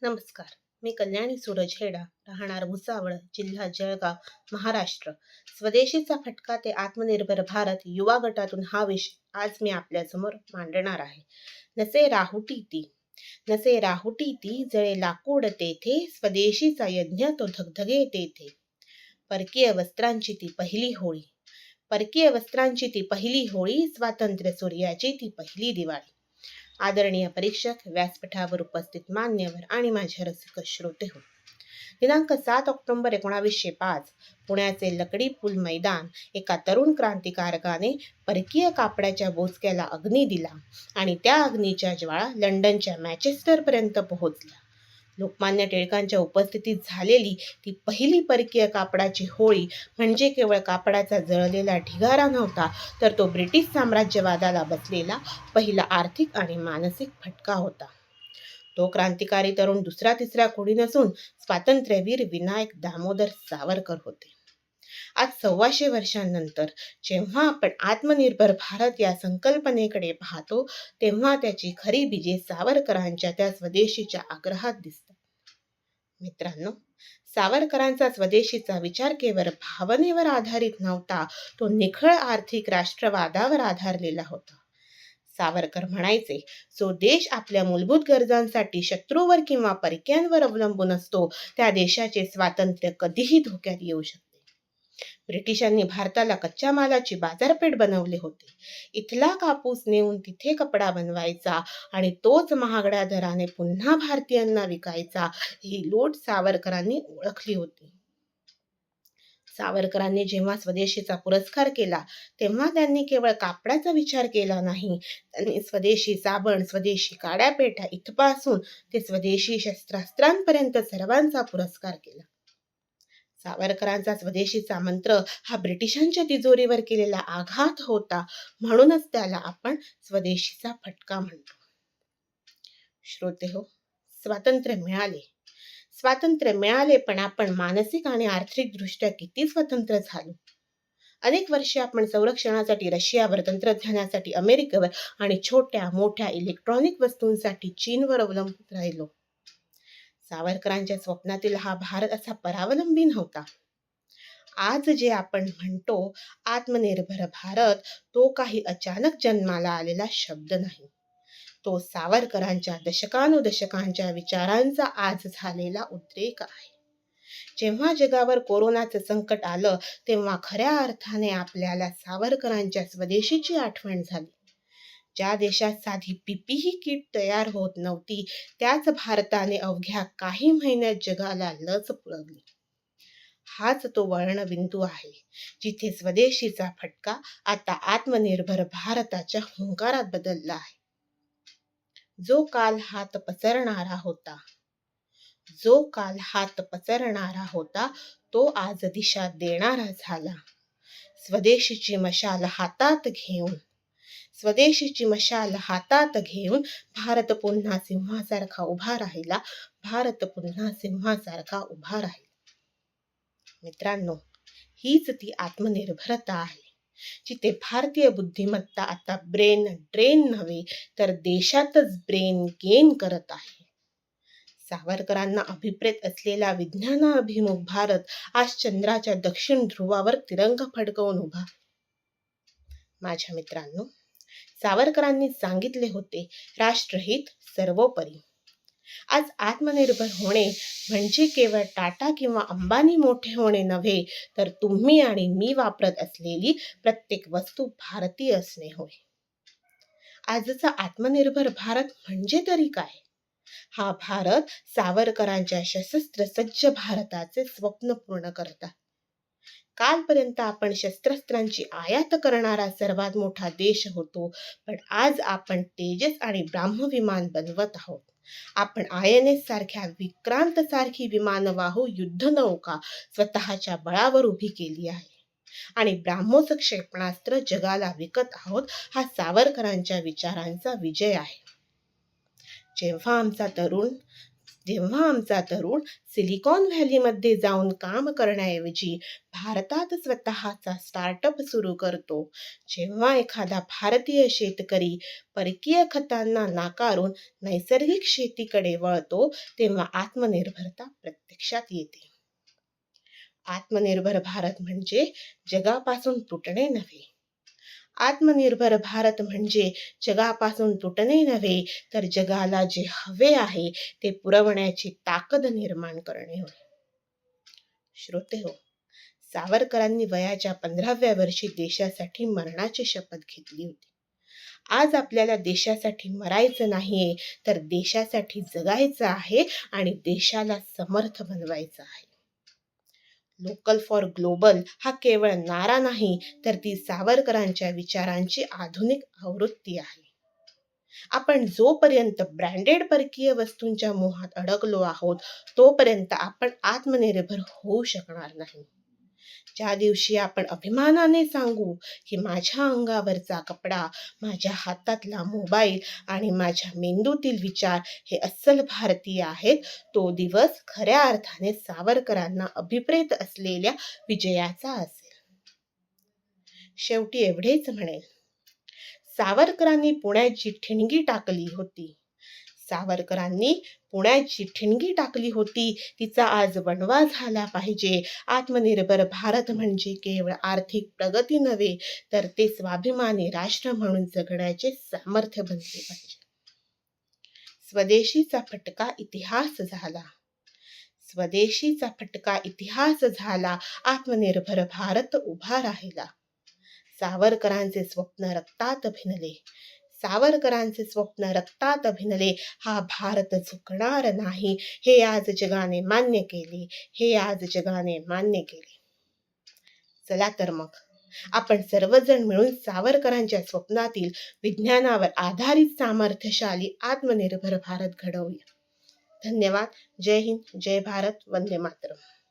नमस्कार. मी कल्याणी सूरज हेडा, राहणार भुसावळ, जिल्हा जळगाव, महाराष्ट्र. स्वदेशीचा फटका ते आत्मनिर्भर भारत युवा गटातून हा विषय आज मी आपल्यासमोर मांडणार आहे. नसे राहुटी ती जळे लाकूड तेथे, स्वदेशीचा यज्ञ तो धगधगे तेथे. परकीय वस्त्रांची ती पहिली होळी, स्वातंत्र्य सूर्याची ती पहिली दिवाळी. आदरणीय परीक्षक, व्यासपीठावर उपस्थित मान्यवर आणि माझे रसिक श्रोते हो. दिनांक 7 ऑक्टोबर 1905 पुण्याचे लकडी पूल मैदान एका तरुण क्रांतिकारकाने परकीय कापडाच्या बोचक्याला अग्नी दिला आणि त्या अग्नीच्या ज्वाळा लंडनच्या मॅचेस्टरपर्यंत पोहोचल्या. लोकमान्य टिळकांच्या उपस्थितीत झालेली ती पहिली परकीय कापडाची होळी म्हणजे केवळ कापडाचा जळलेला ढिगारा नव्हता, तर तो ब्रिटिश साम्राज्यवादाला बसलेला पहिला आर्थिक आणि मानसिक फटका होता. तो क्रांतिकारी तरुण दुसरा तिसरा कोणी नसून स्वातंत्र्यवीर विनायक दामोदर सावरकर होते. आज 125 वर्षांनंतर जेव्हा आपण आत्मनिर्भर भारत या संकल्पनेकडे पाहतो, तेव्हा त्याची खरी बीजे सावरकरांच्या त्या स्वदेशीच्या आग्रहात दिसतात. मित्रांनो, सावरकरांचा स्वदेशीचा विचार केवळ भावनेवर आधारित नव्हता, तो निखळ आर्थिक राष्ट्रवादावर आधारलेला होता. सावरकर म्हणायचे, जो देश आपल्या मूलभूत गरजांसाठी शत्रूवर किंवा परक्यांवर अवलंबून असतो, त्या देशाचे स्वातंत्र्य कधीही धोक्यात येऊ शकते. ब्रिटिशांनी भारताला कच्च्या मालाची बाजारपेठ बनवले होते. इथला कापूस नेऊन तिथे कपडा बनवायचा आणि तोच महागड्या दराने पुन्हा भारतीयांना विकायचा, ही लूट सावरकरांनी ओळखली होती. सावरकरांनी जेव्हा स्वदेशीचा पुरस्कार केला, तेव्हा त्यांनी केवळ कापडाचा विचार केला नाही, त्यांनी स्वदेशी साबण, स्वदेशी काड्यापेठा इथपासून ते स्वदेशी शस्त्रास्त्रांपर्यंत सर्वांचा पुरस्कार केला. सावरकरांचा स्वदेशीचा मंत्र हा ब्रिटिशांच्या तिजोरीवर केलेला आघात होता, म्हणूनच त्याला आपण स्वदेशीचा फटका म्हणतो. श्रोते हो, स्वातंत्र्य मिळाले, पण आपण मानसिक आणि आर्थिक दृष्ट्या किती स्वतंत्र झालो. अनेक वर्षे आपण संरक्षणासाठी रशियावर, तंत्रज्ञानासाठी अमेरिकेवर आणि छोट्या मोठ्या इलेक्ट्रॉनिक वस्तूंसाठी चीनवर अवलंबून राहिलो. सावरकरांच्या स्वप्नातील हा भारत असा परावलंबी नव्हता. आज जे आपण म्हणतो आत्मनिर्भर भारत, तो काही अचानक जन्माला आलेला शब्द नाही. तो सावरकरांच्या दशकानुदशकांच्या विचारांचा आज झालेला उद्रेक आहे. जेव्हा जगावर कोरोनाचं संकट आलं, तेव्हा खऱ्या अर्थाने आपल्याला सावरकरांच्या स्वदेशीची आठवण झाली. ज्या देशात साधी पीपीई किट तयार होत नव्हती, त्याच भारताने अवघ्या काही महिन्यात जगाला लस पुरवली. हाच तो वळणबिंदू आहे, जिथे स्वदेशीचा फटका आता आत्मनिर्भर भारताच्या हुंकारात बदलला आहे. जो काल हात पसरणारा होता, तो आज दिशा देणारा झाला. स्वदेशीची मशाल हातात घेऊन भारत पुन्हा सिंहासारखा उभा राहिला. मित्रांनो, हीच ती आत्मनिर्भरता आहे, जिथे भारतीय बुद्धिमत्ता आता ब्रेन ड्रेन नव्हे, तर देशातच ब्रेन गेन करत आहे. सावरकरांना अभिप्रेत असलेला विज्ञानाभिमुख भारत आज चंद्राच्या दक्षिण ध्रुवावर तिरंगा फडकवून उभा. माझ्या मित्रांनो, सावरकरांनी सांगितले होते, राष्ट्रहित सर्वोपरी. आज आत्मनिर्भर होणे म्हणजे केवळ टाटा किंवा अंबानी मोठे होणे नव्हे, तर तुम्ही आणि मी वापरत असलेली प्रत्येक वस्तू भारतीय असणे होय. आजचा आत्मनिर्भर भारत म्हणजे तरी काय? हा भारत सावरकरांच्या सशस्त्र सज्ज भारताचे स्वप्न पूर्ण करतात. कालपर्यंत आपण शस्त्रास्त्रांची आयात करणारा सर्वात मोठा देश होतो, पण आज आपण तेजस आणि ब्राह्मविमान बनवत आहोत. आपण INS सारख्या विक्रांत सारखी विमानवाहू युद्धनौका स्वतःच्या बळावर उभी केली आहे आणि ब्राह्मोस क्षेपणास्त्र जगाला विकत आहोत. हा सावरकरांच्या विचारांचा विजय आहे. जेव्हा आमचा तरुण जेव्हा आमचा तरुण सिलिकॉन व्हॅलीमध्ये जाऊन काम करण्याऐवजी भारतात स्वतःचा स्टार्टअप सुरू करतो, जेव्हा एखादा भारतीय शेतकरी परकीय खतांना नाकारून नैसर्गिक शेतीकडे वळतो, तेव्हा आत्मनिर्भरता प्रत्यक्षात येते. आत्मनिर्भर भारत म्हणजे जगापासून तुटणे नव्हे. आत्मनिर्भर भारत म्हणजे जगापासून तुटणे नव्हे, तर जगाला जे हवे आहे ते पुरवण्याची ताकद निर्माण करणे होय. श्रोतेहो, सावरकरांनी वयाच्या 15व्या वर्षी देशासाठी मरणाची शपथ घेतली होती. आज आपल्याला देशासाठी मरायचं नाहीये, तर देशासाठी जगायचं आहे आणि देशाला समर्थ बनवायचं आहे. लोकल फॉर ग्लोबल हा केवळ नारा नाही, तर ती सावरकरांच्या विचारांची आधुनिक आवृत्ती आहे. आपण जोपर्यंत ब्रँडेड परकीय वस्तूंच्या मोहात अडकलो आहोत, तोपर्यंत आपण आत्मनिर्भर होऊ शकणार नाही. ज्या दिवशी आपण अभिमानाने सांगू की माझ्या अंगावरचा कपडा, माझ्या हातातला मोबाईल आणि माझ्या मेंदूतील विचार हे अस्सल भारतीय आहेत, तो दिवस खऱ्या अर्थाने सावरकरांना अभिप्रेत असलेल्या विजयाचा असेल. शेवटी एवढेच म्हणेल, सावरकरांनी पुण्यात जी ठिणगी टाकली होती, तिचा आज वणवा झाला पाहिजे. आत्मनिर्भर भारत म्हणजे केवळ आर्थिक प्रगती नव्हे, तर ते स्वाभिमानी राष्ट्र म्हणून जगण्याचे सामर्थ्य बनले पाहिजे. स्वदेशीचा फटका इतिहास झाला. आत्मनिर्भर भारत उभा राहिला. सावरकरांचे स्वप्न रक्तात भिनले. हा भारत झुकणार नाही, हे आज जगाने मान्य केले. चला तर मग आपण सर्वजण मिळून सावरकरांच्या स्वप्नातील विज्ञानावर आधारित सामर्थ्यशाली आत्मनिर्भर भारत घडवूया. धन्यवाद. जय हिंद, जय भारत, वंदे मातरम.